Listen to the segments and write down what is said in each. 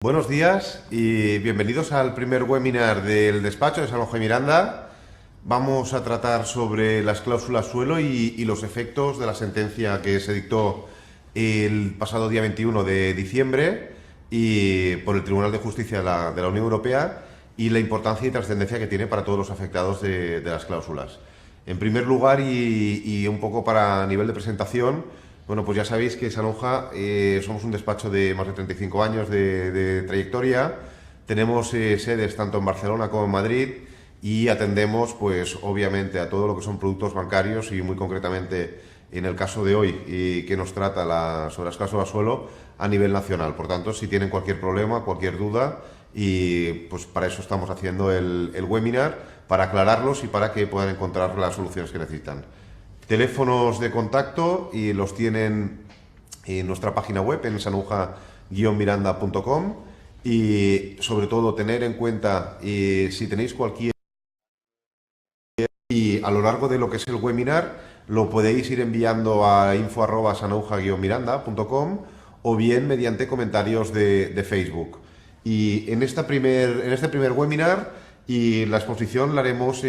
Buenos días y bienvenidos al primer webinar del despacho de Sanoja y Miranda. Vamos a tratar sobre las cláusulas suelo y los efectos de la sentencia que se dictó el pasado día 21 de diciembre por el Tribunal de Justicia de la Unión Europea y la importancia y trascendencia que tiene para todos los afectados de las cláusulas. En primer lugar, y un poco para nivel de presentación, bueno, pues ya sabéis que Sanoja somos un despacho de más de 35 años de trayectoria. Tenemos sedes tanto en Barcelona como en Madrid y atendemos, pues obviamente, a todo lo que son productos bancarios y muy concretamente en el caso de hoy que nos trata sobre las cláusulas suelo a nivel nacional. Por tanto, si tienen cualquier problema, cualquier duda, y pues para eso estamos haciendo el webinar, para aclararlos y para que puedan encontrar las soluciones que necesitan. Teléfonos de contacto y los tienen en nuestra página web en sanuja-miranda.com y sobre todo tener en cuenta si tenéis cualquier y a lo largo de lo que es el webinar lo podéis ir enviando a info@sanuja-miranda.com o bien mediante comentarios de Facebook. Y en este primer webinar y la exposición la haremos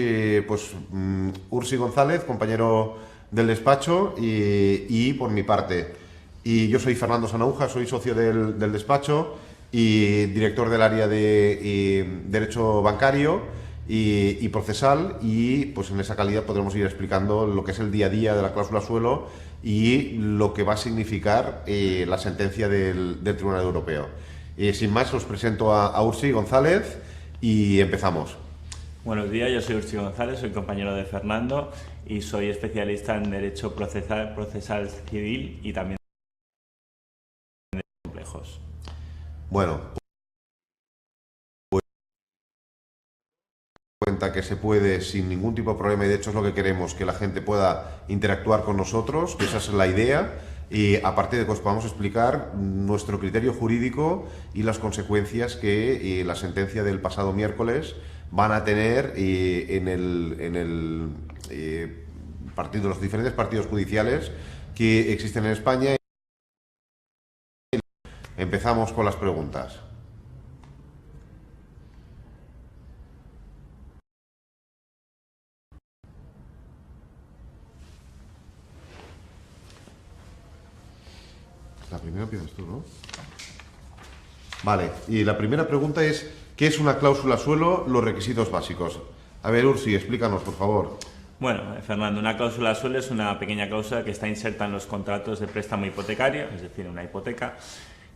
Ursi González, compañero del despacho, y por mi parte. Y yo soy Fernando Sanauja, soy socio del despacho y director del área de Derecho Bancario y procesal, y pues en esa calidad podremos ir explicando lo que es el día a día de la cláusula suelo y lo que va a significar la sentencia del Tribunal Europeo. Sin más, os presento a Ursi González y empezamos. Buenos días, yo soy Ursi González, soy compañero de Fernando y soy especialista en Derecho procesal civil y también en complejos. Bueno, cuenta que se puede sin ningún tipo de problema, y de hecho es lo que queremos, que la gente pueda interactuar con nosotros, que esa es la idea, y a partir de que os podamos explicar nuestro criterio jurídico y las consecuencias que la sentencia del pasado miércoles van a tener en el partido, los diferentes partidos judiciales que existen en España. Empezamos con las preguntas. La primera empiezas tú, ¿no? Vale, y la primera pregunta es: ¿qué es una cláusula suelo? Los requisitos básicos. A ver, Ursi, explícanos, por favor. Bueno, Fernando, una cláusula suelo es una pequeña cláusula que está inserta en los contratos de préstamo hipotecario, es decir, una hipoteca,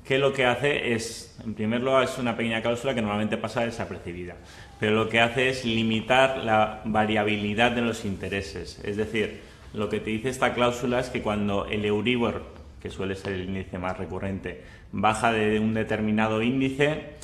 que lo que hace es, en primer lugar, es una pequeña cláusula que normalmente pasa desapercibida, pero lo que hace es limitar la variabilidad de los intereses. Es decir, lo que te dice esta cláusula es que cuando el Euribor, que suele ser el índice más recurrente, baja de un determinado índice,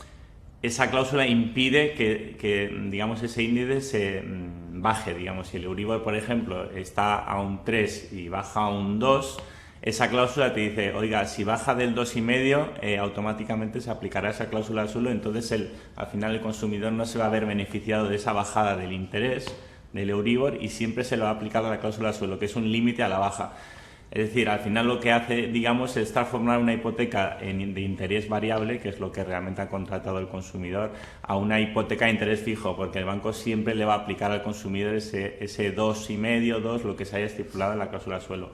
esa cláusula impide que digamos, ese índice se baje. Digamos, si el Euribor, por ejemplo, está a un 3 y baja a un 2, esa cláusula te dice, oiga, si baja del 2,5, automáticamente se aplicará esa cláusula suelo. Entonces al final el consumidor no se va a ver beneficiado de esa bajada del interés del Euribor y siempre se le va a aplicar la cláusula suelo, que es un límite a la baja. Es decir, al final lo que hace, digamos, es transformar una hipoteca de interés variable, que es lo que realmente ha contratado el consumidor, a una hipoteca de interés fijo, porque el banco siempre le va a aplicar al consumidor ese 2,5, 2, lo que se haya estipulado en la cláusula suelo.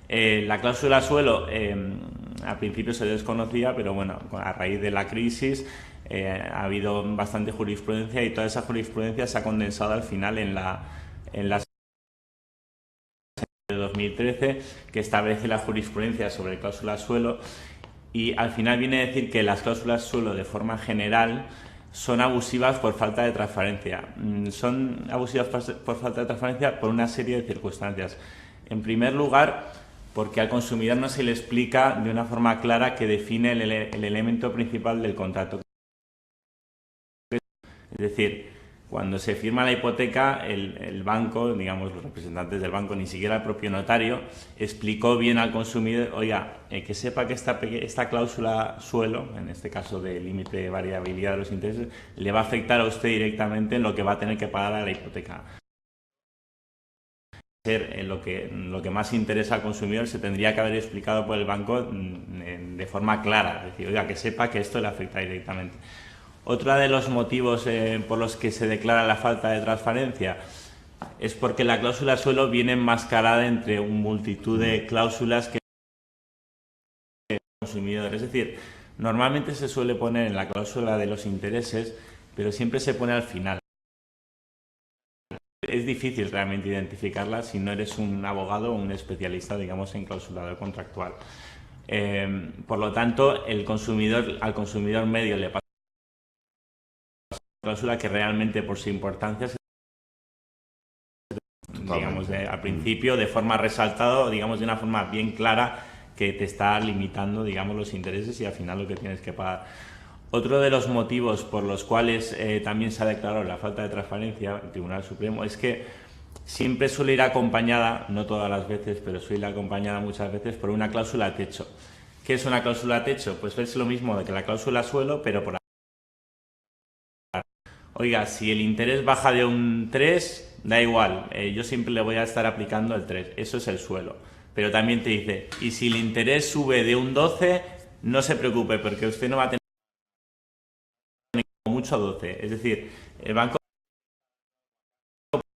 La cláusula suelo al principio se desconocía, pero bueno, a raíz de la crisis ha habido bastante jurisprudencia y toda esa jurisprudencia se ha condensado al final en la de 2013, que establece la jurisprudencia sobre cláusulas suelo, y al final viene a decir que las cláusulas suelo de forma general son abusivas por falta de transparencia. Son abusivas por falta de transparencia por una serie de circunstancias. En primer lugar, porque al consumidor no se le explica de una forma clara que define el elemento principal del contrato. Es decir, cuando se firma la hipoteca, el banco, digamos los representantes del banco, ni siquiera el propio notario, explicó bien al consumidor, oiga, que sepa que esta cláusula suelo, en este caso de límite de variabilidad de los intereses, le va a afectar a usted directamente en lo que va a tener que pagar a la hipoteca. ser lo que más interesa al consumidor, se tendría que haber explicado por el banco de forma clara, es decir, oiga, que sepa que esto le afecta directamente. Otro de los motivos por los que se declara la falta de transparencia es porque la cláusula suelo viene enmascarada entre una multitud de cláusulas que el consumidor, es decir, normalmente se suele poner en la cláusula de los intereses, pero siempre se pone al final. Es difícil realmente identificarla si no eres un abogado o un especialista, digamos, en clausulado contractual. Por lo tanto, al consumidor medio le pasa una cláusula que realmente por su importancia, digamos, al principio, de forma resaltada, digamos, de una forma bien clara, que te está limitando, digamos, los intereses y al final lo que tienes que pagar. Otro de los motivos por los cuales también se ha declarado la falta de transparencia el Tribunal Supremo es que siempre suele ir acompañada, no todas las veces, pero suele ir acompañada muchas veces por una cláusula techo. ¿Qué es una cláusula techo? Pues es lo mismo que la cláusula suelo, pero por oiga, si el interés baja de un 3, da igual, yo siempre le voy a estar aplicando el 3, eso es el suelo. Pero también te dice, y si el interés sube de un 12, no se preocupe, porque usted no va a tener mucho 12, es decir, el banco,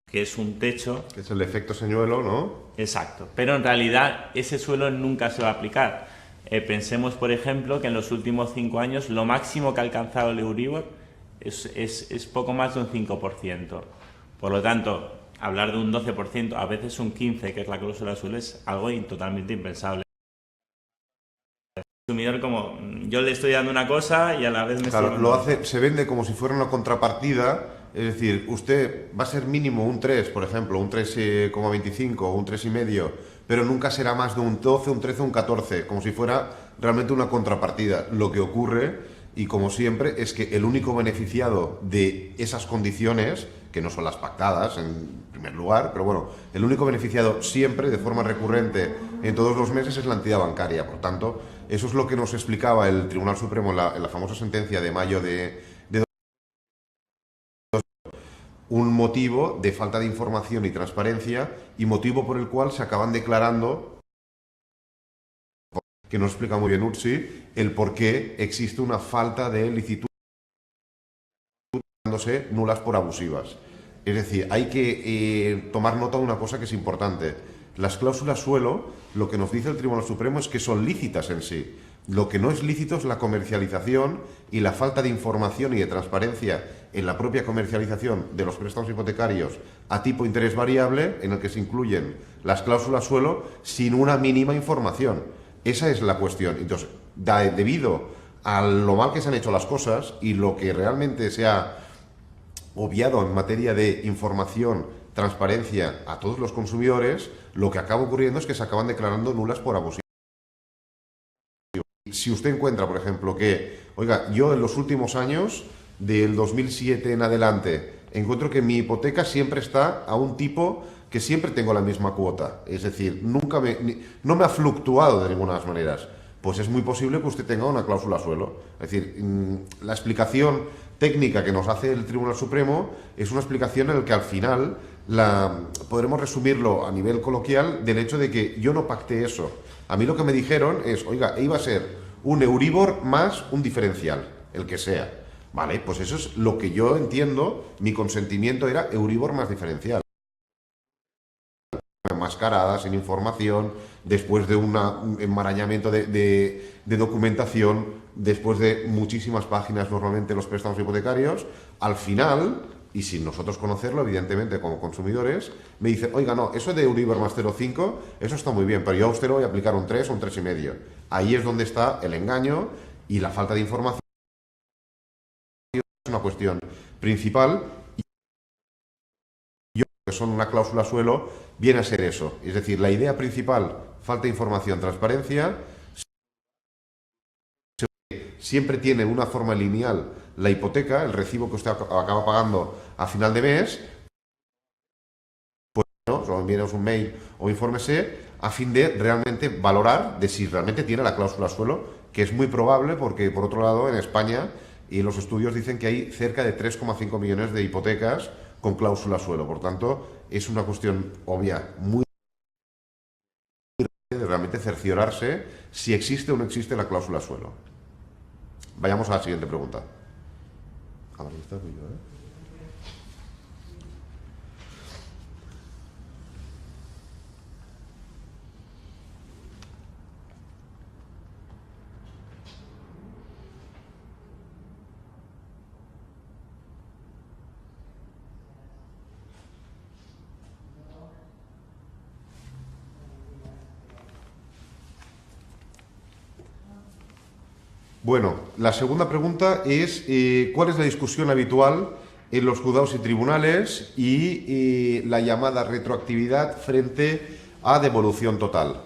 que es un techo, que es el efecto señuelo, ¿no? Exacto, pero en realidad ese suelo nunca se va a aplicar. Pensemos, por ejemplo, que en los últimos 5 años lo máximo que ha alcanzado el Euribor es poco más de un 5%. Por lo tanto, hablar de un 12%, a veces un 15%, que es la cláusula suelo, es algo totalmente impensable. Consumidor, como yo le estoy dando una cosa y a la vez me claro, estoy lo hace, se vende como si fuera una contrapartida, es decir, usted va a ser mínimo un 3, por ejemplo, un 3,25 o un 3,5, pero nunca será más de un 12, un 13, un 14, como si fuera realmente una contrapartida. Lo que ocurre, y como siempre, es que el único beneficiado de esas condiciones, que no son las pactadas en primer lugar, pero bueno, el único beneficiado siempre, de forma recurrente, en todos los meses, es la entidad bancaria. Por tanto, eso es lo que nos explicaba el Tribunal Supremo en la famosa sentencia de mayo de un motivo de falta de información y transparencia, y motivo por el cual se acaban declarando, que nos explica muy bien Ursi, el por qué existe una falta de licitud dándose nulas por abusivas. Es decir, hay que tomar nota de una cosa que es importante. Las cláusulas suelo, lo que nos dice el Tribunal Supremo es que son lícitas en sí. Lo que no es lícito es la comercialización y la falta de información y de transparencia en la propia comercialización de los préstamos hipotecarios a tipo interés variable, en el que se incluyen las cláusulas suelo sin una mínima información. Esa es la cuestión. Entonces, debido a lo mal que se han hecho las cosas y lo que realmente se ha obviado en materia de información, transparencia a todos los consumidores, lo que acaba ocurriendo es que se acaban declarando nulas por abusivas. Si usted encuentra, por ejemplo, que, oiga, yo en los últimos años, del 2007 en adelante, encuentro que mi hipoteca siempre está a un tipo que siempre tengo la misma cuota, es decir, no me ha fluctuado de ninguna de las maneras, pues es muy posible que usted tenga una cláusula suelo. Es decir, la explicación técnica que nos hace el Tribunal Supremo es una explicación en la que al final podremos resumirlo a nivel coloquial del hecho de que yo no pacté eso. A mí lo que me dijeron es, oiga, iba a ser un Euribor más un diferencial, el que sea. Vale, pues eso es lo que yo entiendo, mi consentimiento era Euribor más diferencial. Enmascarada, sin información, después de un enmarañamiento de documentación, después de muchísimas páginas normalmente los préstamos hipotecarios, al final, y sin nosotros conocerlo, evidentemente como consumidores, me dice, oiga, no, eso de Euribor más 0,5, eso está muy bien, pero yo a usted le voy a aplicar un 3 o un 3,5. Ahí es donde está el engaño y la falta de información. Es una cuestión principal. Que son una cláusula suelo, viene a ser eso. Es decir, la idea principal, falta de información, transparencia, siempre tiene una forma lineal la hipoteca, el recibo que usted acaba pagando a final de mes, pues no, solo envíenos un mail o infórmese a fin de realmente valorar de si realmente tiene la cláusula suelo, que es muy probable porque, por otro lado, en España, y los estudios dicen que hay cerca de 3,5 millones de hipotecas con cláusula suelo. Por tanto, es una cuestión obvia, muy de realmente cerciorarse si existe o no existe la cláusula suelo. Vayamos a la siguiente pregunta. A ver, esta soy yo, ¿eh? Bueno, la segunda pregunta es ¿cuál es la discusión habitual en los juzgados y tribunales y la llamada retroactividad frente a devolución total?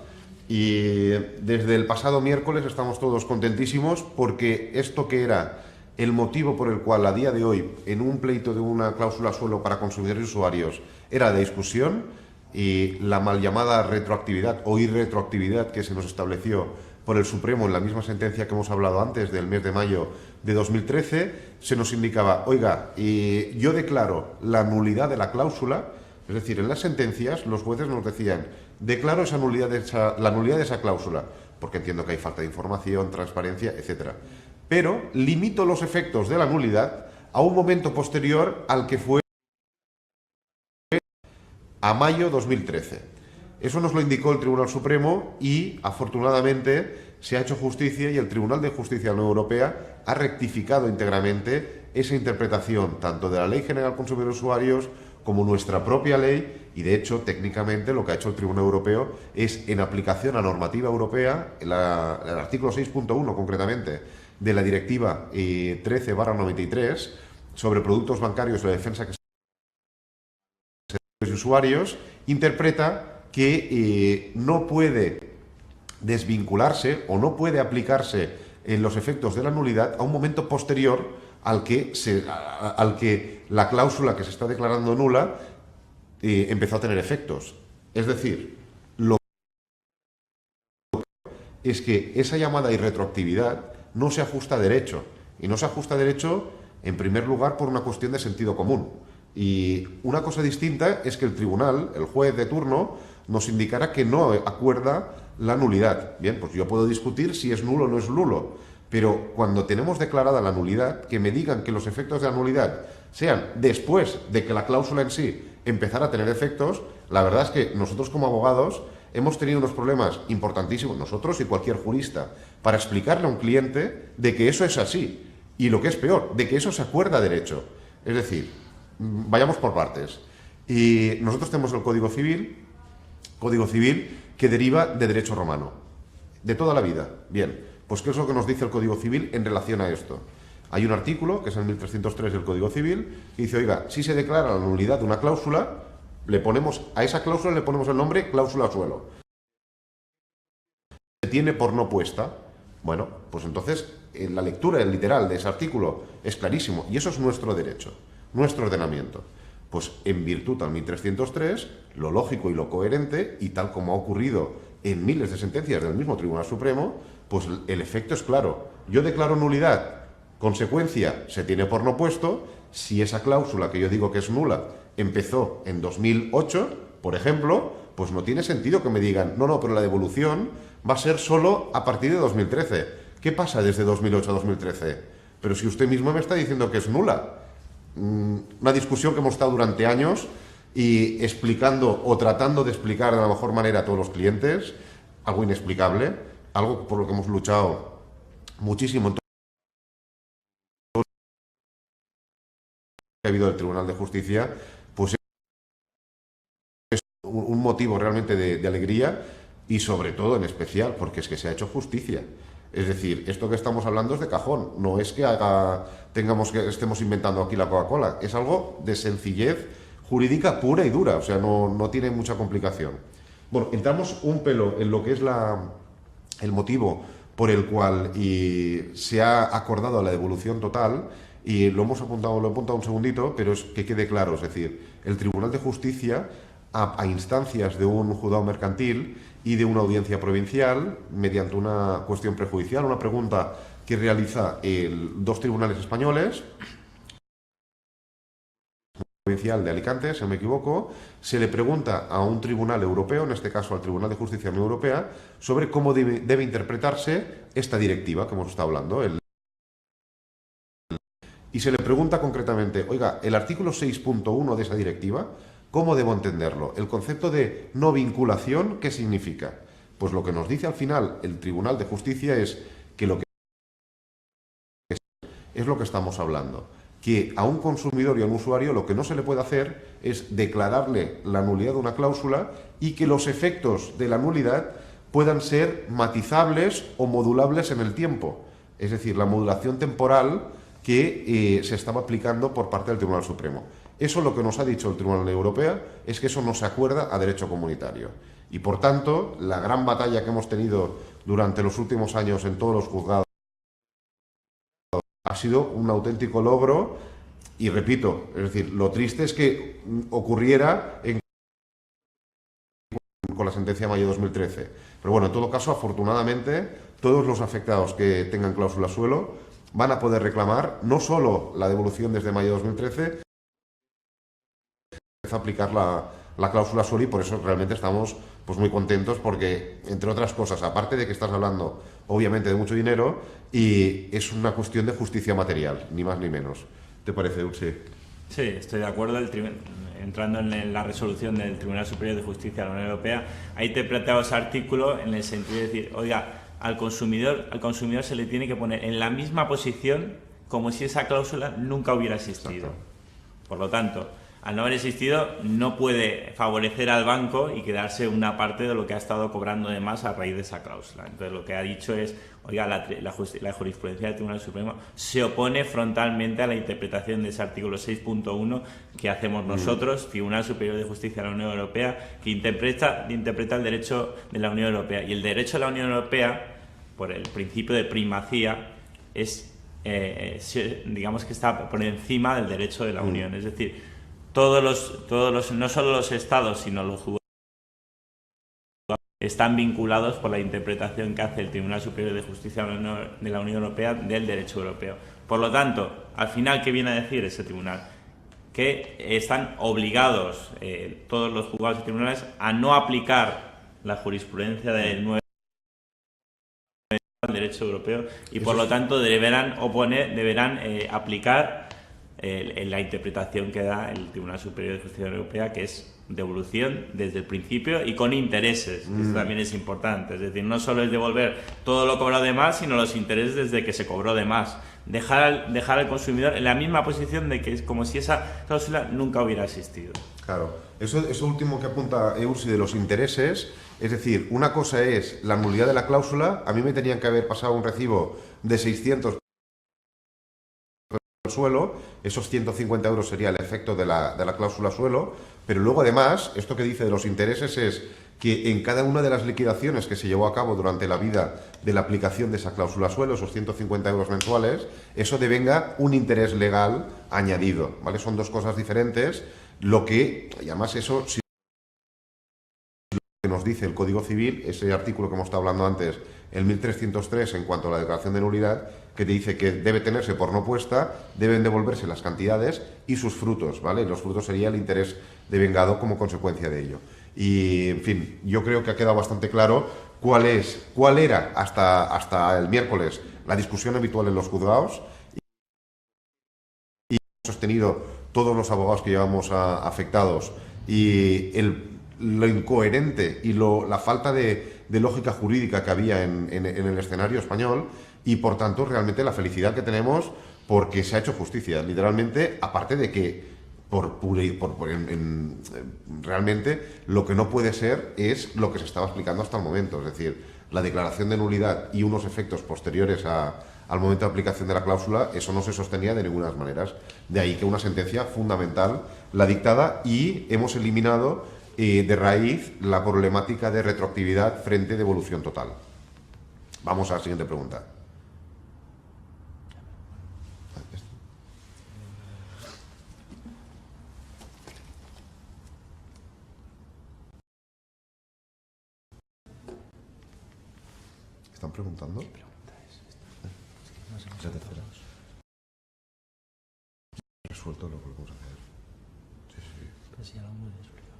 Y desde el pasado miércoles estamos todos contentísimos porque esto que era el motivo por el cual a día de hoy en un pleito de una cláusula suelo para consumidores y usuarios era de discusión, y la mal llamada retroactividad o irretroactividad que se nos estableció por el Supremo en la misma sentencia que hemos hablado antes del mes de mayo de 2013, se nos indicaba, oiga, yo declaro la nulidad de la cláusula, es decir, en las sentencias los jueces nos decían, declaro esa nulidad la nulidad de esa cláusula, porque entiendo que hay falta de información, transparencia, etcétera. Pero limito los efectos de la nulidad a un momento posterior al que fue a mayo 2013. Eso nos lo indicó el Tribunal Supremo y, afortunadamente, se ha hecho justicia y el Tribunal de Justicia de la Unión Europea ha rectificado íntegramente esa interpretación tanto de la Ley General de Consumidores y Usuarios como nuestra propia ley, y de hecho, técnicamente, lo que ha hecho el Tribunal Europeo es, en aplicación a normativa europea, el artículo 6.1 concretamente, de la Directiva 13/93 sobre productos bancarios y la defensa que se usuarios, interpreta que no puede desvincularse o no puede aplicarse en los efectos de la nulidad a un momento posterior al que la cláusula que se está declarando nula empezó a tener efectos. Es decir, lo que es que esa llamada irretroactividad no se ajusta a derecho, y no se ajusta a derecho en primer lugar por una cuestión de sentido común. Y una cosa distinta es que el tribunal, el juez de turno, nos indicará que no acuerda la nulidad. Bien, pues yo puedo discutir si es nulo o no es nulo, pero cuando tenemos declarada la nulidad, que me digan que los efectos de la nulidad sean después de que la cláusula en sí empezara a tener efectos, la verdad es que nosotros como abogados hemos tenido unos problemas importantísimos, nosotros y cualquier jurista, para explicarle a un cliente de que eso es así, y lo que es peor, de que eso se acuerda a derecho. Es decir, vayamos por partes. Y nosotros tenemos el Código Civil que deriva de derecho romano, de toda la vida. Bien, pues ¿qué es lo que nos dice el Código Civil en relación a esto? Hay un artículo, que es el 1303 del Código Civil, que dice, oiga, si se declara la nulidad de una cláusula, a esa cláusula le ponemos el nombre cláusula suelo. Se tiene por no puesta. Bueno, pues entonces en la lectura el literal de ese artículo es clarísimo, y eso es nuestro derecho, nuestro ordenamiento. Pues en virtud al 1303, lo lógico y lo coherente, y tal como ha ocurrido en miles de sentencias del mismo Tribunal Supremo, pues el efecto es claro. Yo declaro nulidad, consecuencia, se tiene por no puesto. Si esa cláusula que yo digo que es nula empezó en 2008, por ejemplo, pues no tiene sentido que me digan, no, pero la devolución va a ser solo a partir de 2013. ¿Qué pasa desde 2008 a 2013? Pero si usted mismo me está diciendo que es nula. Una discusión que hemos estado durante años y explicando o tratando de explicar de la mejor manera a todos los clientes, algo inexplicable, algo por lo que hemos luchado muchísimo en todo lo que ha habido del Tribunal de Justicia, pues es un motivo realmente de alegría, y sobre todo en especial porque es que se ha hecho justicia. Es decir, esto que estamos hablando es de cajón, no es que estemos inventando aquí la Coca-Cola, es algo de sencillez jurídica pura y dura, o sea, no tiene mucha complicación. Bueno, entramos un pelo en lo que es el motivo por el cual se ha acordado la devolución total, y lo he apuntado un segundito, pero es que quede claro, es decir, el Tribunal de Justicia, a instancias de un juzgado mercantil y de una audiencia provincial, mediante una cuestión prejudicial, una pregunta que realiza dos tribunales españoles, Provincial de Alicante, si no me equivoco, se le pregunta a un tribunal europeo, en este caso al Tribunal de Justicia de la Unión Europea, sobre cómo debe interpretarse esta directiva que hemos estado hablando. Y se le pregunta concretamente, oiga, el artículo 6.1 de esa directiva, ¿cómo debo entenderlo? El concepto de no vinculación, ¿qué significa? Pues lo que nos dice al final el Tribunal de Justicia es que lo que es lo que estamos hablando, que a un consumidor y a un usuario lo que no se le puede hacer es declararle la nulidad de una cláusula y que los efectos de la nulidad puedan ser matizables o modulables en el tiempo. Es decir, la modulación temporal que se estaba aplicando por parte del Tribunal Supremo. Eso lo que nos ha dicho el Tribunal Europeo es que eso no se acuerda a derecho comunitario. Y por tanto, la gran batalla que hemos tenido durante los últimos años en todos los juzgados ha sido un auténtico logro y repito, es decir, lo triste es que ocurriera con la sentencia de mayo de 2013. Pero bueno, en todo caso, afortunadamente, todos los afectados que tengan cláusula suelo van a poder reclamar no solo la devolución desde mayo de 2013, a aplicar la cláusula suelo y por eso realmente estamos pues muy contentos porque, entre otras cosas, aparte de que estás hablando obviamente de mucho dinero y es una cuestión de justicia material, ni más ni menos. ¿Te parece, Ursi? Sí, estoy de acuerdo. Entrando en la resolución del Tribunal Superior de Justicia de la Unión Europea, ahí te planteaba ese artículo en el sentido de decir, oiga, al consumidor se le tiene que poner en la misma posición como si esa cláusula nunca hubiera existido. Exacto. Por lo tanto, al no haber existido, no puede favorecer al banco y quedarse una parte de lo que ha estado cobrando de más a raíz de esa cláusula. Entonces, lo que ha dicho es, oiga, la jurisprudencia del Tribunal Supremo se opone frontalmente a la interpretación de ese artículo 6.1 que hacemos nosotros, Tribunal Superior de Justicia de la Unión Europea, que interpreta el derecho de la Unión Europea. Y el derecho de la Unión Europea, por el principio de primacía, es, digamos que está por encima del derecho de la Unión. Es decir, todos los, no solo los estados, sino los juzgados están vinculados por la interpretación que hace el Tribunal Superior de Justicia de la Unión Europea del derecho europeo. Por lo tanto, al final, ¿qué viene a decir ese tribunal? Que están obligados todos los juzgados y tribunales a no aplicar la jurisprudencia del nuevo derecho europeo y por lo tanto deberán aplicar la interpretación que da el Tribunal Superior de Justicia Europea, que es devolución desde el principio y con intereses. Esto también es importante. Es decir, no solo es devolver todo lo cobrado de más, sino los intereses desde que se cobró de más. Dejar al consumidor en la misma posición de que es como si esa cláusula nunca hubiera existido. Claro. Eso último que apunta Ursi de los intereses, es decir, una cosa es la nulidad de la cláusula. A mí me tenían que haber pasado un recibo de 600 suelo, esos 150 euros sería el efecto de la cláusula suelo, pero luego además, esto que dice de los intereses es que en cada una de las liquidaciones que se llevó a cabo durante la vida de la aplicación de esa cláusula suelo, esos 150 euros mensuales, eso devenga un interés legal añadido, ¿vale? Son dos cosas diferentes, y además eso, si que nos dice el Código Civil, ese artículo que hemos estado hablando antes, el 1303, en cuanto a la declaración de nulidad, que te dice que debe tenerse por no puesta, deben devolverse las cantidades y sus frutos, ¿vale? Y los frutos sería el interés devengado como consecuencia de ello. Y, en fin, yo creo que ha quedado bastante claro cuál era hasta el miércoles la discusión habitual en los juzgados y hemos sostenido todos los abogados que llevamos afectados y lo incoherente y la falta de lógica jurídica que había en el escenario español y, por tanto, realmente la felicidad que tenemos porque se ha hecho justicia. Literalmente, aparte de que realmente lo que no puede ser es lo que se estaba explicando hasta el momento, es decir, la declaración de nulidad y unos efectos posteriores al momento de aplicación de la cláusula, eso no se sostenía de ninguna manera. De ahí que una sentencia fundamental la dictada y hemos eliminado de raíz la problemática de retroactividad frente a devolución total. Vamos a la siguiente pregunta. ¿Están preguntando? ¿Qué pregunta es esta? La tercera. Resuelto lo que vamos a hacer. Pues ya lo hemos explicado.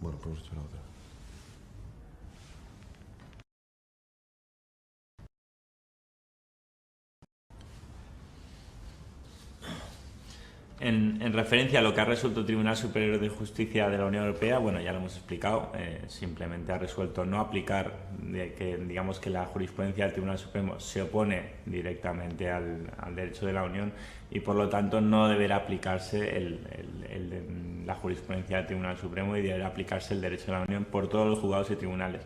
Bueno, pues hemos hecho la otra. En referencia a lo que ha resuelto el Tribunal Superior de Justicia de la Unión Europea, bueno, ya lo hemos explicado, simplemente ha resuelto no aplicar, digamos que la jurisprudencia del Tribunal Supremo se opone directamente al derecho de la Unión y por lo tanto no deberá aplicarse la jurisprudencia del Tribunal Supremo y deberá aplicarse el derecho de la Unión por todos los juzgados y tribunales.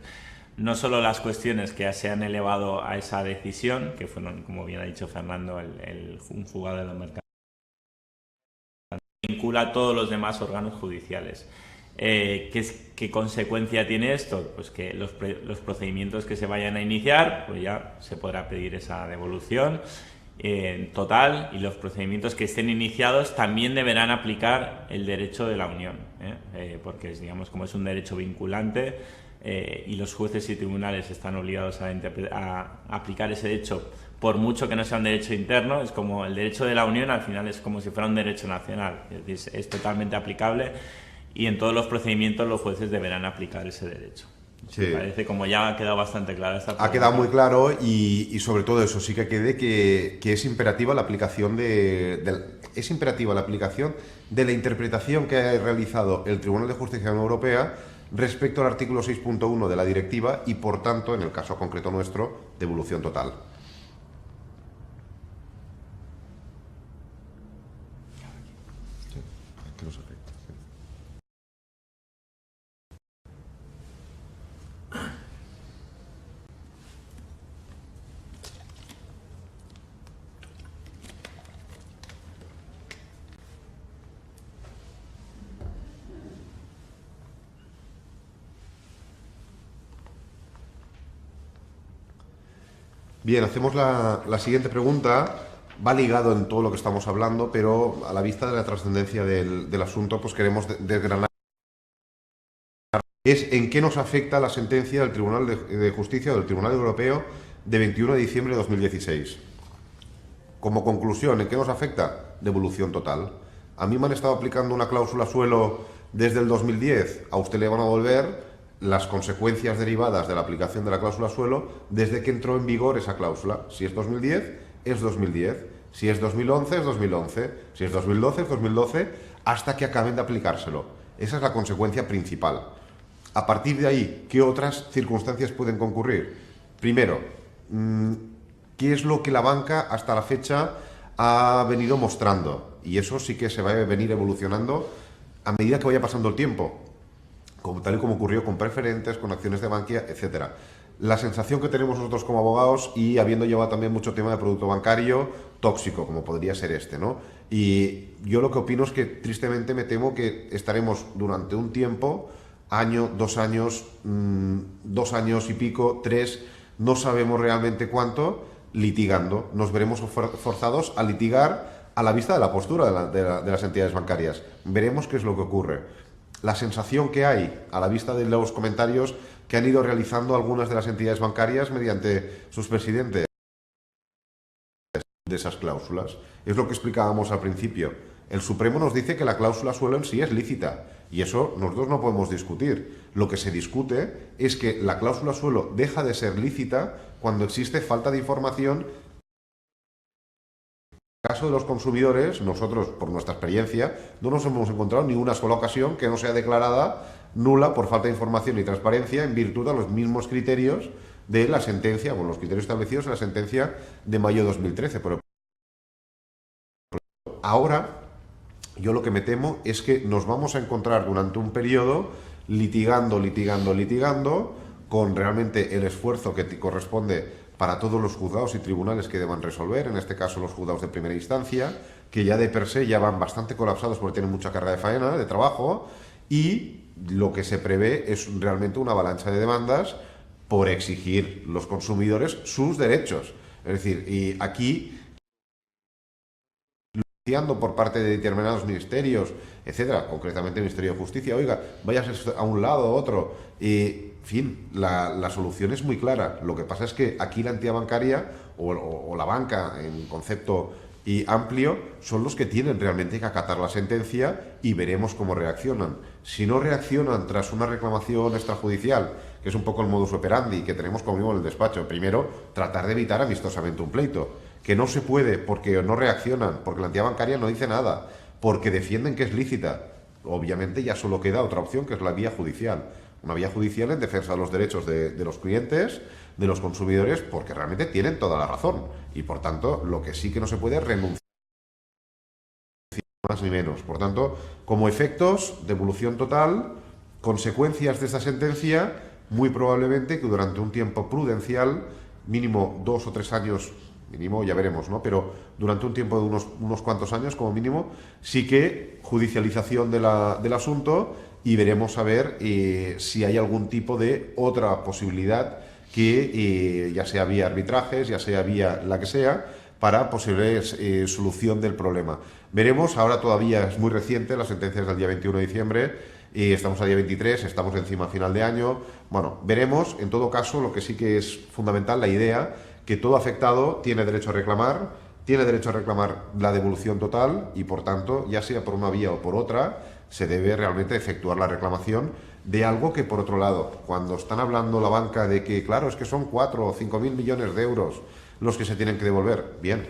No solo las cuestiones que se han elevado a esa decisión, que fueron, como bien ha dicho Fernando, un juzgado de los mercados, vincula a todos los demás órganos judiciales. ¿Qué consecuencia tiene esto? Pues que los procedimientos que se vayan a iniciar, pues ya se podrá pedir esa devolución total, y los procedimientos que estén iniciados también deberán aplicar el derecho de la Unión, porque digamos, como es un derecho vinculante y los jueces y tribunales están obligados a aplicar ese derecho, por mucho que no sea un derecho interno, es como el derecho de la Unión, al final es como si fuera un derecho nacional, es decir, es totalmente aplicable y en todos los procedimientos los jueces deberán aplicar ese derecho. Sí. Me parece, como ya ha quedado bastante clara esta pregunta. Ha quedado muy claro y sobre todo eso sí que quede que es imperativa la aplicación es imperativa la aplicación de la interpretación que ha realizado el Tribunal de Justicia de la Unión Europea respecto al artículo 6.1 de la directiva y, por tanto, en el caso concreto nuestro, devolución total. Bien, hacemos la siguiente pregunta. Va ligado en todo lo que estamos hablando, pero a la vista de la trascendencia del asunto, pues queremos desgranar. Es en qué nos afecta la sentencia del Tribunal de Justicia del Tribunal Europeo de 21 de diciembre de 2016. Como conclusión, ¿en qué nos afecta? Devolución total. A mí me han estado aplicando una cláusula suelo desde el 2010. A usted le van a devolver las consecuencias derivadas de la aplicación de la cláusula suelo desde que entró en vigor esa cláusula. Si es 2010, es 2010. Si es 2011, es 2011. Si es 2012, es 2012, hasta que acaben de aplicárselo. Esa es la consecuencia principal. A partir de ahí, ¿qué otras circunstancias pueden concurrir? Primero, ¿qué es lo que la banca hasta la fecha ha venido mostrando? Y eso sí que se va a venir evolucionando a medida que vaya pasando el tiempo, tal y como ocurrió con preferentes, con acciones de Bankia, etc. La sensación que tenemos nosotros como abogados, y habiendo llevado también mucho tema de producto bancario tóxico, como podría ser este, ¿no? Y yo lo que opino es que tristemente me temo que estaremos durante un tiempo, año, 2 años, 2 años y pico, 3, no sabemos realmente cuánto, litigando. Nos veremos forzados a litigar a la vista de la postura de las entidades bancarias. Veremos qué es lo que ocurre. La sensación que hay a la vista de los comentarios que han ido realizando algunas de las entidades bancarias mediante sus presidentes de esas cláusulas. Es lo que explicábamos al principio. El Supremo nos dice que la cláusula suelo en sí es lícita y eso nosotros no podemos discutir. Lo que se discute es que la cláusula suelo deja de ser lícita cuando existe falta de información. En el caso de los consumidores, nosotros, por nuestra experiencia, no nos hemos encontrado ni una sola ocasión que no sea declarada nula por falta de información y transparencia en virtud de los mismos criterios de la sentencia, bueno, los criterios establecidos en la sentencia de mayo de 2013. Pero ahora, yo lo que me temo es que nos vamos a encontrar durante un periodo litigando, con realmente el esfuerzo que corresponde para todos los juzgados y tribunales que deban resolver, en este caso los juzgados de primera instancia, que ya de per se ya van bastante colapsados porque tienen mucha carga de faena, de trabajo, y lo que se prevé es realmente una avalancha de demandas por exigir los consumidores sus derechos. Es decir, y aquí, por parte de determinados ministerios, etcétera, concretamente el Ministerio de Justicia, oiga, váyase a un lado o otro, y en fin, la solución es muy clara. Lo que pasa es que aquí la entidad bancaria o la banca, en concepto y amplio son los que tienen realmente que acatar la sentencia y veremos cómo reaccionan. Si no reaccionan tras una reclamación extrajudicial, que es un poco el modus operandi que tenemos conmigo en el despacho, primero, tratar de evitar amistosamente un pleito, que no se puede porque no reaccionan, porque la entidad bancaria no dice nada, porque defienden que es lícita. Obviamente ya solo queda otra opción, que es la vía judicial. Una vía judicial en defensa de los derechos de los clientes, de los consumidores, porque realmente tienen toda la razón. Y por tanto, lo que sí que no se puede es renunciar, más ni menos. Por tanto, como efectos, devolución total, consecuencias de esta sentencia, muy probablemente que durante un tiempo prudencial, mínimo 2 o 3 años, mínimo, ya veremos, ¿no? Pero durante un tiempo de unos cuantos años, como mínimo, sí que judicialización del asunto y veremos a ver si hay algún tipo de otra posibilidad que ya sea vía arbitrajes, ya sea vía la que sea, para posible solución del problema. Veremos, ahora todavía es muy reciente, la sentencia es del día 21 de diciembre, estamos a día 23, estamos encima a final de año. Bueno, veremos, en todo caso, lo que sí que es fundamental, la idea, que todo afectado tiene derecho a reclamar la devolución total y, por tanto, ya sea por una vía o por otra, se debe realmente efectuar la reclamación de algo que, por otro lado, cuando están hablando la banca de que, claro, es que son 4 o 5.000 millones de euros los que se tienen que devolver, bien,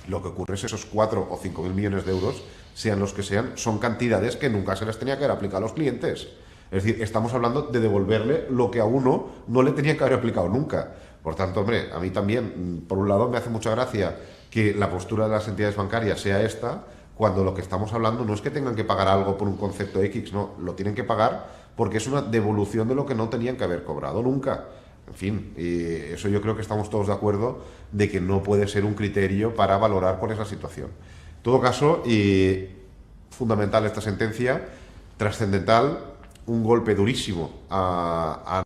lo que ocurre es que esos 4 o 5.000 millones de euros, sean los que sean, son cantidades que nunca se les tenía que haber aplicado a los clientes. Es decir, estamos hablando de devolverle lo que a uno no le tenía que haber aplicado nunca. Por tanto, hombre, a mí también, por un lado, me hace mucha gracia que la postura de las entidades bancarias sea esta, cuando lo que estamos hablando no es que tengan que pagar algo por un concepto X, no, lo tienen que pagar porque es una devolución de lo que no tenían que haber cobrado nunca. En fin, eso yo creo que estamos todos de acuerdo de que no puede ser un criterio para valorar con esa situación. En todo caso, fundamental esta sentencia, trascendental, un golpe durísimo al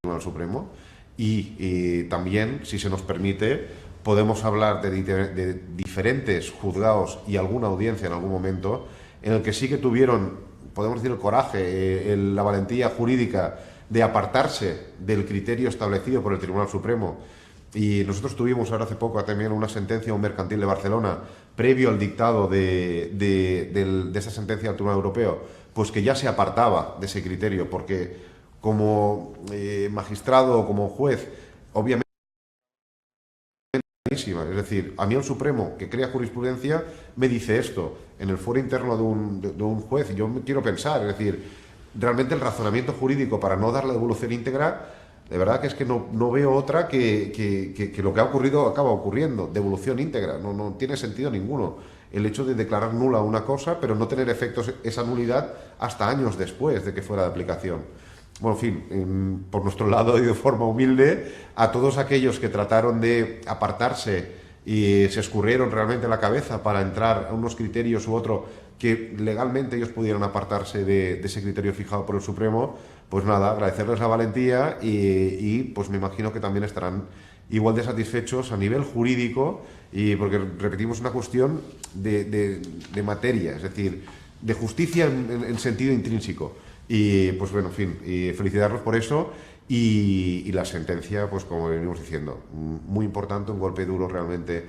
Tribunal Supremo y también, si se nos permite, podemos hablar de diferentes juzgados y alguna audiencia en algún momento en el que sí que tuvieron, podemos decir, el coraje, la valentía jurídica de apartarse del criterio establecido por el Tribunal Supremo. Y nosotros tuvimos ahora hace poco también una sentencia de un mercantil de Barcelona, previo al dictado de esa sentencia del Tribunal Europeo, pues que ya se apartaba de ese criterio, porque como magistrado o como juez, obviamente, es decir, a mí el Supremo, que crea jurisprudencia, me dice esto en el foro interno de un juez, y yo me quiero pensar, es decir, realmente el razonamiento jurídico para no dar la devolución íntegra, de verdad que es que no veo otra que lo que ha ocurrido acaba ocurriendo, devolución íntegra, no tiene sentido ninguno. El hecho de declarar nula una cosa, pero no tener efectos esa nulidad hasta años después de que fuera de aplicación. Bueno, en fin, por nuestro lado y de forma humilde, a todos aquellos que trataron de apartarse y se escurrieron realmente la cabeza para entrar a unos criterios u otro que legalmente ellos pudieran apartarse de ese criterio fijado por el Supremo, pues nada, agradecerles la valentía y pues me imagino que también estarán igual de satisfechos a nivel jurídico, y porque repetimos una cuestión de materia, es decir, de justicia en sentido intrínseco. Y pues bueno, en fin, y felicitarlos por eso y la sentencia, pues como venimos diciendo, muy importante, un golpe duro realmente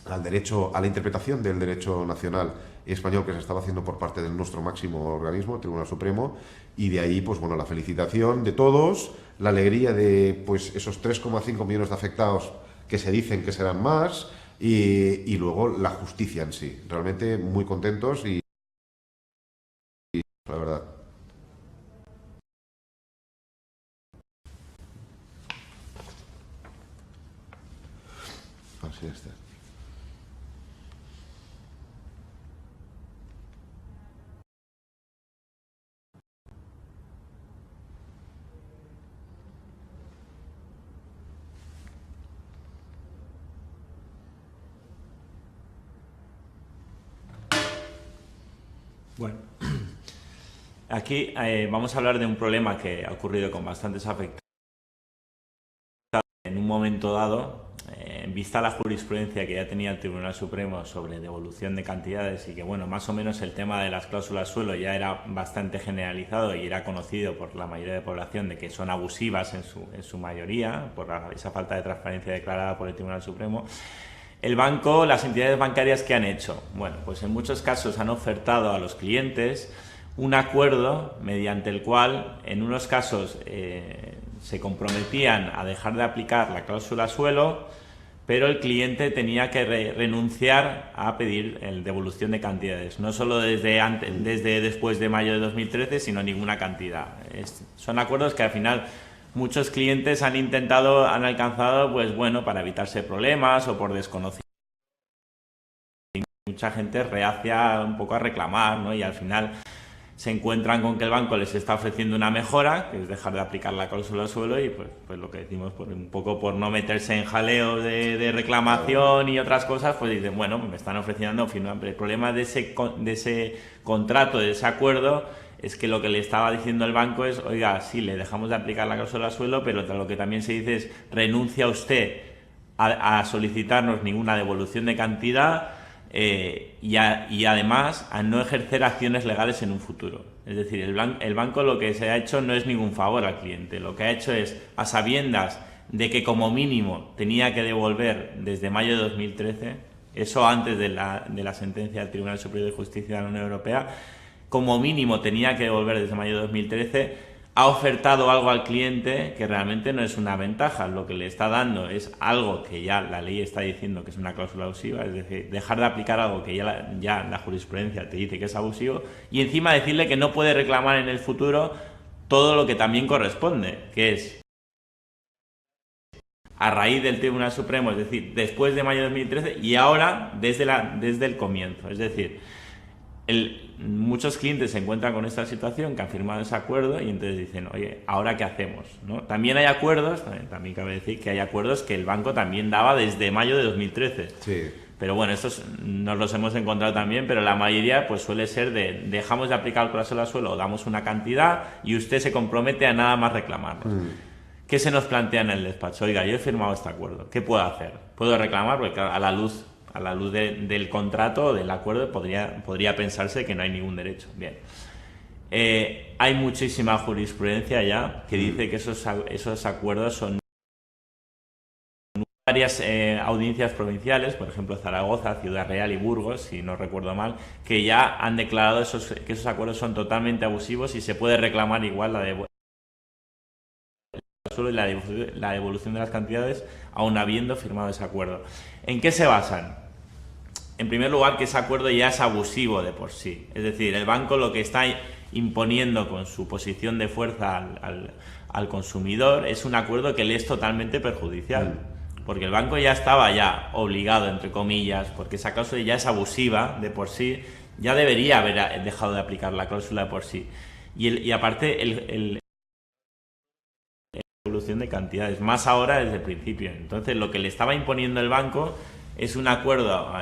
al derecho, a la interpretación del derecho nacional español que se estaba haciendo por parte de nuestro máximo organismo, el Tribunal Supremo, y de ahí, pues bueno, la felicitación de todos, la alegría de pues esos 3,5 millones de afectados que se dicen que serán más, y luego la justicia en sí. Realmente muy contentos y la verdad. Así está. Bueno, aquí vamos a hablar de un problema que ha ocurrido con bastantes afectados en un momento dado. vista la jurisprudencia que ya tenía el Tribunal Supremo sobre devolución de cantidades y que, bueno, más o menos el tema de las cláusulas suelo ya era bastante generalizado y era conocido por la mayoría de la población de que son abusivas en su mayoría, por esa falta de transparencia declarada por el Tribunal Supremo, las entidades bancarias, ¿qué han hecho? Bueno, pues en muchos casos han ofertado a los clientes un acuerdo mediante el cual, en unos casos, se comprometían a dejar de aplicar la cláusula suelo, pero el cliente tenía que renunciar a pedir devolución de cantidades, no solo desde después de mayo de 2013, sino ninguna cantidad. Son acuerdos que al final muchos clientes han alcanzado, pues bueno, para evitarse problemas o por desconocimiento. Mucha gente reacia un poco a reclamar, ¿no? Y al final se encuentran con que el banco les está ofreciendo una mejora, que es dejar de aplicar la cláusula suelo, y pues lo que decimos, un poco por no meterse en jaleo de reclamación y otras cosas, pues dicen, bueno, me están ofreciendo firmar. El problema de ese contrato, de ese acuerdo, es que lo que le estaba diciendo el banco es, oiga, sí, le dejamos de aplicar la cláusula suelo, pero lo que también se dice es, renuncia usted a solicitarnos ninguna devolución de cantidad, y además a no ejercer acciones legales en un futuro. Es decir, el banco lo que se ha hecho no es ningún favor al cliente, lo que ha hecho es, a sabiendas de que como mínimo tenía que devolver desde mayo de 2013, eso antes de la sentencia del Tribunal Superior de Justicia de la Unión Europea, como mínimo tenía que devolver desde mayo de 2013, ha ofertado algo al cliente que realmente no es una ventaja. Lo que le está dando es algo que ya la ley está diciendo que es una cláusula abusiva, es decir, dejar de aplicar algo que ya la jurisprudencia te dice que es abusivo, y encima decirle que no puede reclamar en el futuro todo lo que también corresponde, que es a raíz del Tribunal Supremo, es decir, después de mayo de 2013 y ahora desde el comienzo. Es decir, muchos clientes se encuentran con esta situación, que han firmado ese acuerdo, y entonces dicen, oye, ¿ahora qué hacemos? ¿No? También hay acuerdos, también cabe decir que hay acuerdos que el banco también daba desde mayo de 2013. Sí. Pero bueno, estos nos los hemos encontrado también, pero la mayoría pues suele ser dejamos de aplicar el cláusula suelo, damos una cantidad y usted se compromete a nada más reclamarlo. ¿Qué se nos plantea en el despacho? Oiga, yo he firmado este acuerdo, ¿qué puedo hacer? ¿Puedo reclamar? Porque claro, a la luz del contrato, del acuerdo, podría pensarse que no hay ningún derecho. Bien. Hay muchísima jurisprudencia ya que dice que esos acuerdos son varias audiencias provinciales, por ejemplo Zaragoza, Ciudad Real y Burgos, si no recuerdo mal, que ya han declarado que esos acuerdos son totalmente abusivos y se puede reclamar igual la devolución de las cantidades aun habiendo firmado ese acuerdo. ¿En qué se basan? En primer lugar, que ese acuerdo ya es abusivo de por sí. Es decir, el banco lo que está imponiendo con su posición de fuerza al consumidor es un acuerdo que le es totalmente perjudicial. Porque el banco ya estaba obligado, entre comillas, porque esa cláusula ya es abusiva de por sí, ya debería haber dejado de aplicar la cláusula de por sí. Y aparte, devolución de cantidades, más ahora desde el principio. Entonces, lo que le estaba imponiendo el banco es un acuerdo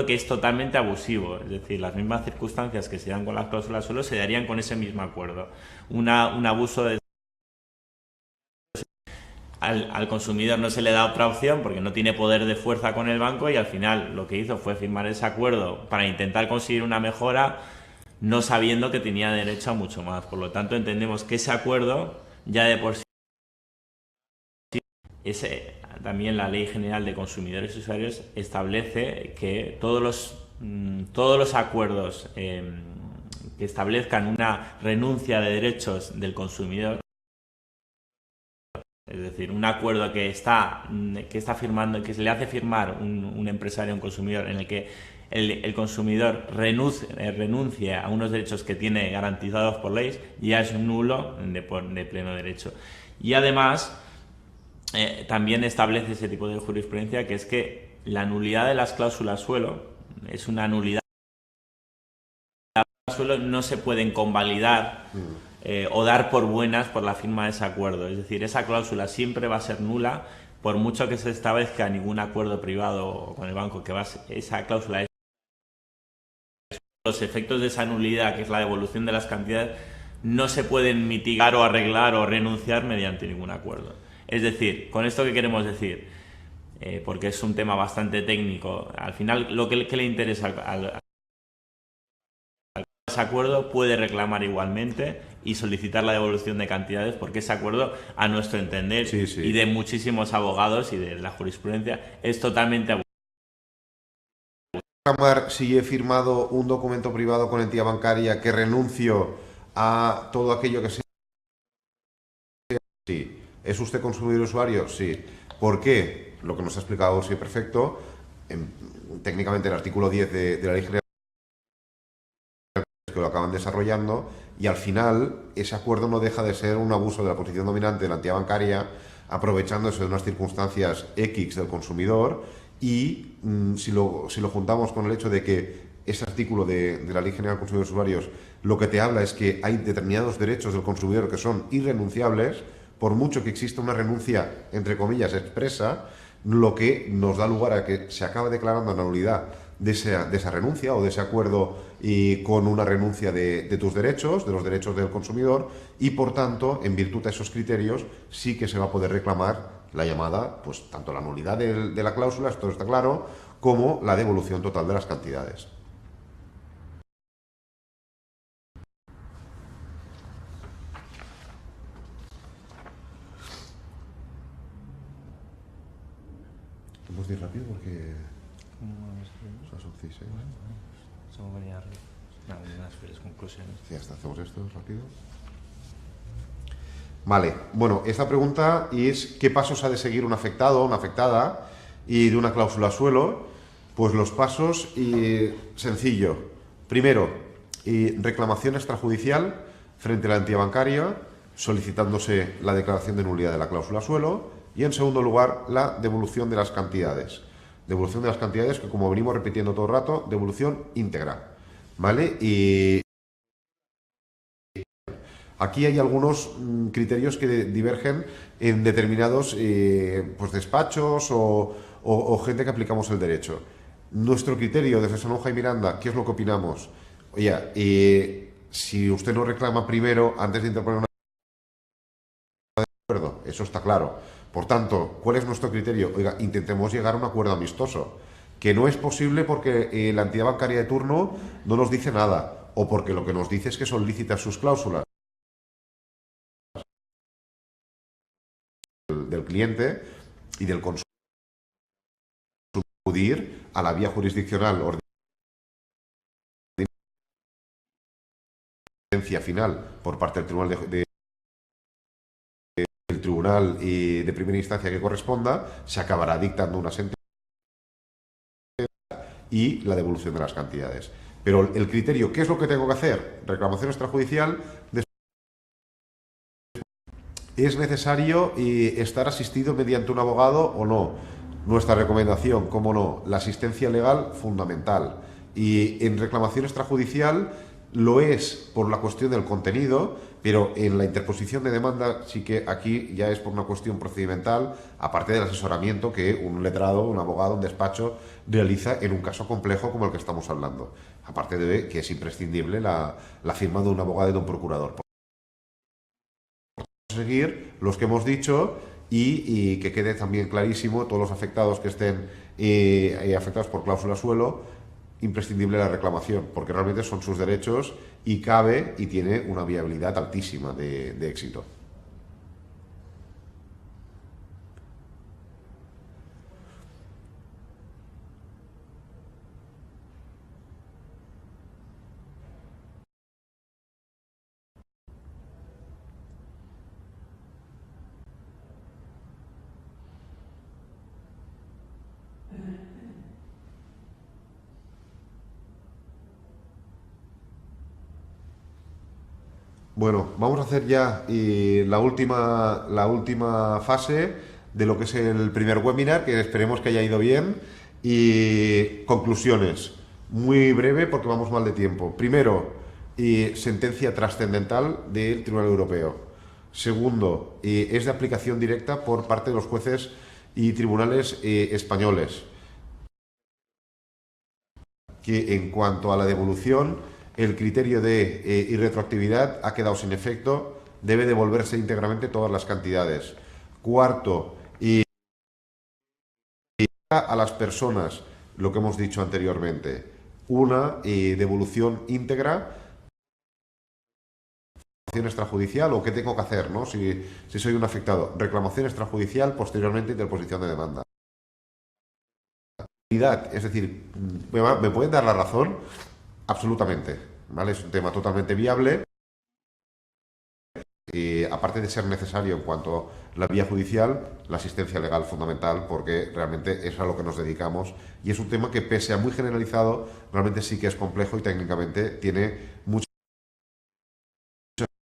que es totalmente abusivo. Es decir, las mismas circunstancias que se dan con las cláusulas suelo se darían con ese mismo acuerdo. Un abuso al consumidor no se le da otra opción porque no tiene poder de fuerza con el banco, y al final lo que hizo fue firmar ese acuerdo para intentar conseguir una mejora, no sabiendo que tenía derecho a mucho más. Por lo tanto, entendemos que ese acuerdo ya de por sí también la Ley General de Consumidores y Usuarios establece que todos los acuerdos que establezcan una renuncia de derechos del consumidor, es decir, un acuerdo que está firmando, que se le hace firmar un empresario a un consumidor, en el que el consumidor renuncie a unos derechos que tiene garantizados por ley, ya es nulo de pleno derecho. Y además también establece ese tipo de jurisprudencia, que es que la nulidad de las cláusulas suelo es una nulidad. Las cláusulas suelo no se pueden convalidar o dar por buenas por la firma de ese acuerdo. Es decir, esa cláusula siempre va a ser nula por mucho que se establezca ningún acuerdo privado con el banco, esa cláusula es. Los efectos de esa nulidad, que es la devolución de las cantidades, no se pueden mitigar o arreglar o renunciar mediante ningún acuerdo. Es decir, ¿con esto qué queremos decir? porque es un tema bastante técnico. Al final, lo que le interesa al ese acuerdo puede reclamar igualmente y solicitar la devolución de cantidades, porque ese acuerdo, a nuestro entender, Sí, sí. y de muchísimos abogados y de la jurisprudencia, es totalmente abusado. Reclamar si he firmado un documento privado con entidad bancaria que renuncio a todo aquello que sea. Sí. ¿Es usted consumidor y usuario? Sí. ¿Por qué? Lo que nos ha explicado sí, perfecto. Técnicamente el artículo 10 de la Ley General que lo acaban desarrollando, y al final ese acuerdo no deja de ser un abuso de la posición dominante de la entidad bancaria, aprovechándose de unas circunstancias X del consumidor, y si lo juntamos con el hecho de que ese artículo de la Ley General de Consumidores y Usuarios lo que te habla es que hay determinados derechos del consumidor que son irrenunciables, por mucho que exista una renuncia, entre comillas, expresa, lo que nos da lugar a que se acabe declarando la nulidad de esa renuncia o de ese acuerdo, y con una renuncia de tus derechos, de los derechos del consumidor, y por tanto, en virtud de esos criterios, sí que se va a poder reclamar la llamada, pues tanto la nulidad de la cláusula, esto está claro, como la devolución total de las cantidades. Vamos a ir rápido porque son 6. Eso venía arriba. Unas felices conclusiones. Sí, hasta hacemos esto rápido. Vale, bueno, esta pregunta es ¿qué pasos ha de seguir un afectado o una afectada y de una cláusula suelo? Pues los pasos, sencillo. Primero, reclamación extrajudicial frente a la entidad bancaria, solicitándose la declaración de nulidad de la cláusula suelo, y en segundo lugar, la devolución de las cantidades. Devolución de las cantidades que, como venimos repitiendo todo el rato, devolución íntegra. ¿Vale? Y aquí hay algunos criterios que divergen en determinados pues despachos o gente que aplicamos el derecho. Nuestro criterio desde San Onge y Miranda, ¿qué es lo que opinamos? Oye, si usted no reclama primero antes de interponer una acuerdo, eso está claro. Por tanto, ¿cuál es nuestro criterio? Oiga, intentemos llegar a un acuerdo amistoso, que no es posible porque la entidad bancaria de turno no nos dice nada, o porque lo que nos dice es que son lícitas sus cláusulas del cliente y del consumidor, acudir a la vía jurisdiccional ordinaria final por parte del tribunal de primera instancia que corresponda, se acabará dictando una sentencia y la devolución de las cantidades. Pero el criterio, ¿qué es lo que tengo que hacer? Reclamación extrajudicial. ¿Es necesario estar asistido mediante un abogado o no? Nuestra recomendación, cómo no, la asistencia legal fundamental. Y en reclamación extrajudicial lo es por la cuestión del contenido, pero en la interposición de demanda sí que aquí ya es por una cuestión procedimental, aparte del asesoramiento que un letrado, un abogado, un despacho realiza en un caso complejo como el que estamos hablando. Aparte de que es imprescindible la firma de un abogado y de un procurador. Seguir los que hemos dicho y que quede también clarísimo todos los afectados que estén afectados por cláusula suelo, imprescindible la reclamación, porque realmente son sus derechos y cabe y tiene una viabilidad altísima de éxito. Bueno, vamos a hacer ya la última fase de lo que es el primer webinar, que esperemos que haya ido bien. Y conclusiones, muy breve porque vamos mal de tiempo. Primero, sentencia trascendental del Tribunal Europeo. Segundo, es de aplicación directa por parte de los jueces y tribunales españoles, que en cuanto a la devolución, el criterio de irretroactividad ha quedado sin efecto, debe devolverse íntegramente todas las cantidades. Cuarto, a las personas, lo que hemos dicho anteriormente, una devolución íntegra, extrajudicial o qué tengo que hacer, ¿no? Si soy un afectado, reclamación extrajudicial, posteriormente interposición de demanda. Es decir, ¿me pueden dar la razón? Absolutamente, ¿vale? Es un tema totalmente viable. Aparte de ser necesario en cuanto a la vía judicial, la asistencia legal fundamental, porque realmente es a lo que nos dedicamos y es un tema que, pese a muy generalizado, realmente sí que es complejo y técnicamente tiene mucho.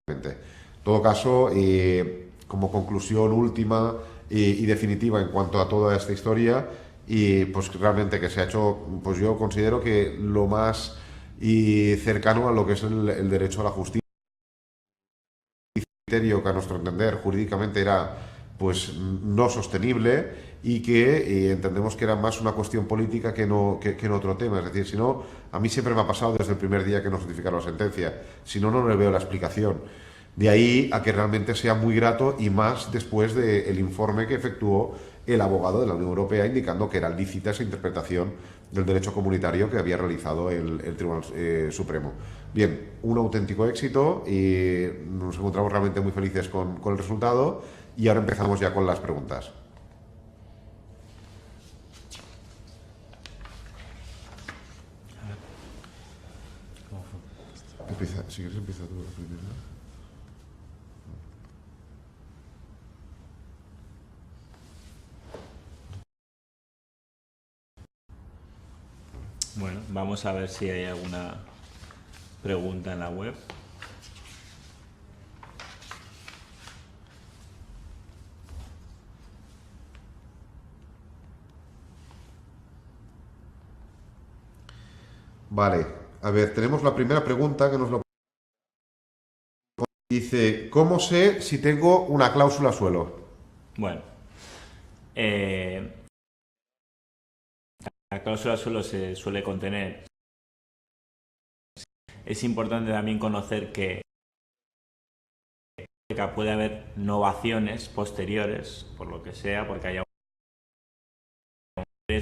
En todo caso, como conclusión última y definitiva en cuanto a toda esta historia, pues realmente que se ha hecho, pues yo considero que lo más cercano a lo que es el derecho a la justicia, criterio que a nuestro entender jurídicamente era pues no sostenible y que entendemos que era más una cuestión política que no otro tema. Es decir, si no, a mí siempre me ha pasado desde el primer día que nos notificaron la sentencia. Si no, no le veo la explicación. De ahí a que realmente sea muy grato y más después del informe que efectuó el abogado de la Unión Europea indicando que era lícita esa interpretación del derecho comunitario que había realizado el Tribunal Supremo. Bien, un auténtico éxito y nos encontramos realmente muy felices con el resultado y ahora empezamos ya con las preguntas. Si quieres empieza tú la primera. Bueno, vamos a ver si hay alguna pregunta en la web. Vale, a ver, tenemos la primera pregunta que nos lo dice: ¿cómo sé si tengo una cláusula suelo? Bueno, la cláusula suelo se suele contener. Es importante también conocer que puede haber novaciones posteriores, por lo que sea, porque haya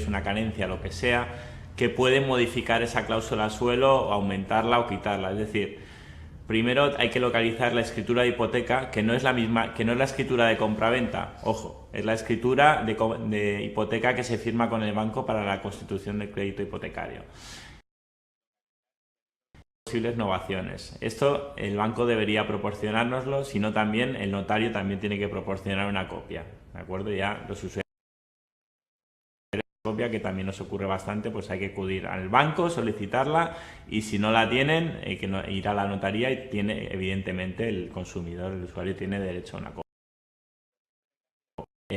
una carencia, lo que sea, que puede modificar esa cláusula suelo, o aumentarla o quitarla. Es decir, primero hay que localizar la escritura de hipoteca, que no es la misma, que no es la escritura de compraventa, ojo, es la escritura de hipoteca que se firma con el banco para la constitución del crédito hipotecario. Posibles novaciones. Esto el banco debería proporcionárnoslo, sino también el notario también tiene que proporcionar una copia, ¿de acuerdo? Ya los usuarios, copia, que también nos ocurre bastante, pues hay que acudir al banco, solicitarla, y si no la tienen, ir a la notaría y tiene, evidentemente, el consumidor, el usuario tiene derecho a una copia.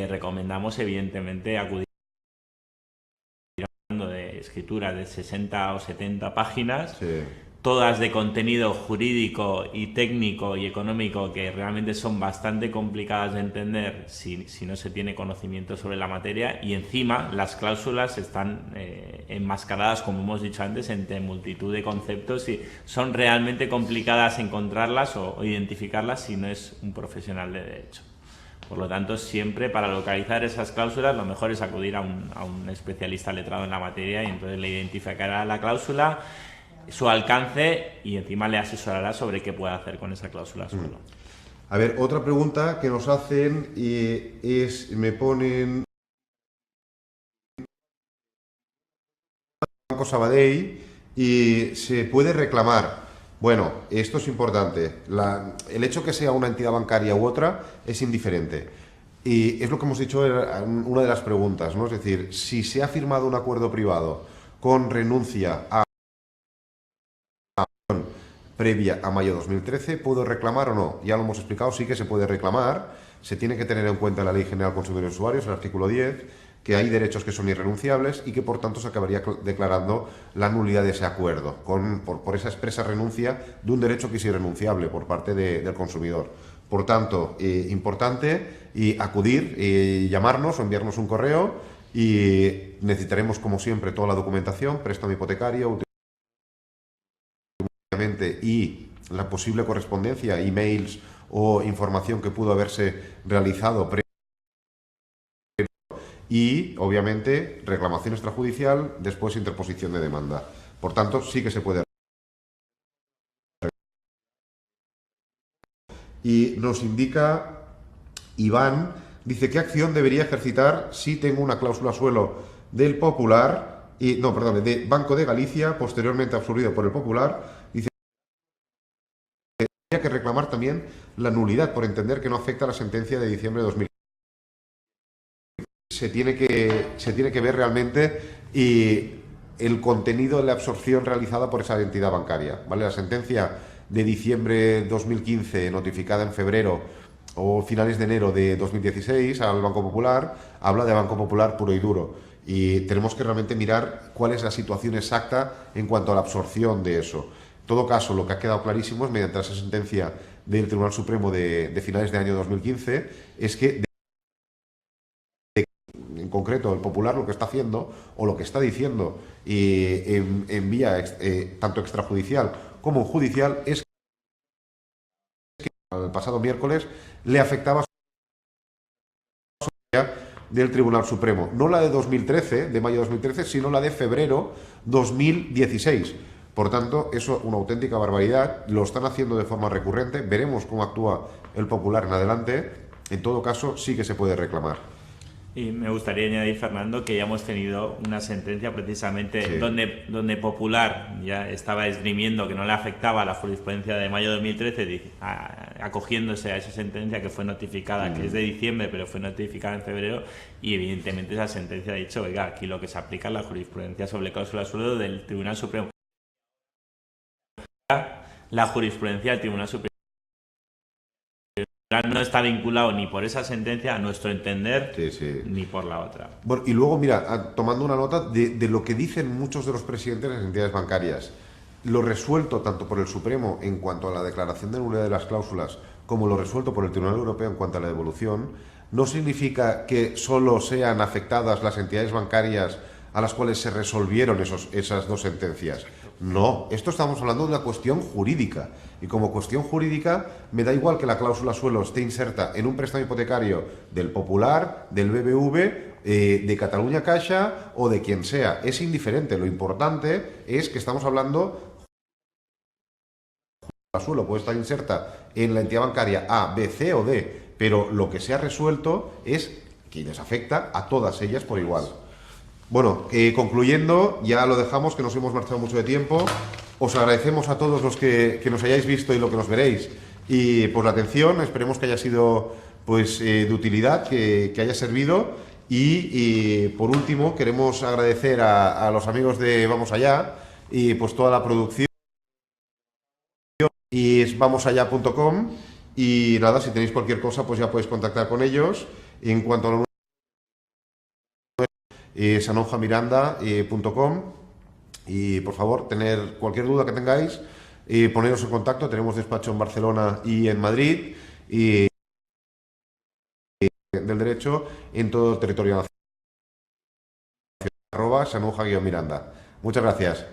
Recomendamos, evidentemente, acudir de escrituras de 60 o 70 páginas, sí, todas de contenido jurídico y técnico y económico que realmente son bastante complicadas de entender si no se tiene conocimiento sobre la materia, y encima las cláusulas están enmascaradas, como hemos dicho antes, entre multitud de conceptos y son realmente complicadas encontrarlas o identificarlas si no es un profesional de derecho. Por lo tanto, siempre para localizar esas cláusulas lo mejor es acudir a un especialista letrado en la materia, y entonces le identificará la cláusula, su alcance, y encima le asesorará sobre qué puede hacer con esa cláusula suelo. A ver, otra pregunta que nos hacen es, me ponen Banco Sabadell y se puede reclamar. Bueno, esto es importante. El hecho que sea una entidad bancaria u otra es indiferente. Y es lo que hemos dicho en una de las preguntas, ¿no? Es decir, si se ha firmado un acuerdo privado con renuncia a previa a mayo de 2013, ¿puedo reclamar o no? Ya lo hemos explicado, sí que se puede reclamar. Se tiene que tener en cuenta la Ley General Consumidor y Usuarios, el artículo 10, que hay derechos que son irrenunciables y que por tanto se acabaría declarando la nulidad de ese acuerdo por esa expresa renuncia de un derecho que es irrenunciable por parte del consumidor. Por tanto, importante acudir, llamarnos o enviarnos un correo, y necesitaremos, como siempre, toda la documentación, préstamo hipotecario, y la posible correspondencia, emails o información que pudo haberse realizado y, obviamente, reclamación extrajudicial, después interposición de demanda. Por tanto, sí que se puede. Y nos indica Iván, dice, ¿qué acción debería ejercitar si tengo una cláusula suelo del Popular, no, perdón, de Banco de Galicia, posteriormente absorbido por el Popular? Dice, habría que reclamar también la nulidad por entender que no afecta a la sentencia de diciembre de 2000. Se tiene que ver realmente el contenido de la absorción realizada por esa entidad bancaria, ¿vale? La sentencia de diciembre de 2015, notificada en febrero o finales de enero de 2016 al Banco Popular, habla de Banco Popular puro y duro. Y tenemos que realmente mirar cuál es la situación exacta en cuanto a la absorción de eso. En todo caso, lo que ha quedado clarísimo es, mediante esa sentencia del Tribunal Supremo de finales de año 2015, es que en concreto el Popular lo que está haciendo o lo que está diciendo en vía tanto extrajudicial como judicial es que el pasado miércoles le afectaba del Tribunal Supremo, no la de 2013, de mayo de 2013, sino la de febrero 2016. Por tanto, eso es una auténtica barbaridad, lo están haciendo de forma recurrente, veremos cómo actúa el Popular en adelante. En todo caso, sí que se puede reclamar. Y me gustaría añadir, Fernando, que ya hemos tenido una sentencia precisamente Sí. donde Popular ya estaba esgrimiendo que no le afectaba a la jurisprudencia de mayo de 2013, acogiéndose a esa sentencia que fue notificada, que es de diciembre, pero fue notificada en febrero, y evidentemente esa sentencia ha dicho, oiga, aquí lo que se aplica es la jurisprudencia sobre cláusula suelo del Tribunal Supremo. La jurisprudencia del Tribunal Supremo no está vinculado ni por esa sentencia, a nuestro entender, Sí. ni por la otra. Bueno, y luego, mira, tomando una nota de lo que dicen muchos de los presidentes de las entidades bancarias, lo resuelto tanto por el Supremo en cuanto a la declaración de nulidad de las cláusulas, como lo resuelto por el Tribunal Europeo en cuanto a la devolución, no significa que solo sean afectadas las entidades bancarias a las cuales se resolvieron esas dos sentencias. No, esto estamos hablando de una cuestión jurídica. Y como cuestión jurídica, me da igual que la cláusula suelo esté inserta en un préstamo hipotecario del Popular, del BBV, de Cataluña Caixa o de quien sea. Es indiferente. Lo importante es que estamos hablando, la suelo puede estar inserta en la entidad bancaria A, B, C o D, pero lo que se ha resuelto es que les afecta a todas ellas por igual. Bueno, concluyendo, ya lo dejamos, que nos hemos marchado mucho de tiempo. Os agradecemos a todos los que nos hayáis visto y lo que nos veréis, y por la atención. Esperemos que haya sido pues de utilidad, que haya servido. Y por último, queremos agradecer a los amigos de Vamos Allá y pues toda la producción. Y es vamosallá.com. Y nada, si tenéis cualquier cosa, pues ya podéis contactar con ellos. En cuanto a lo sanonjamiranda.com, y por favor, tener cualquier duda que tengáis, poneros en contacto. Tenemos despacho en Barcelona y en Madrid, y del derecho en todo el territorio nacional. @sanonja_miranda. Muchas gracias.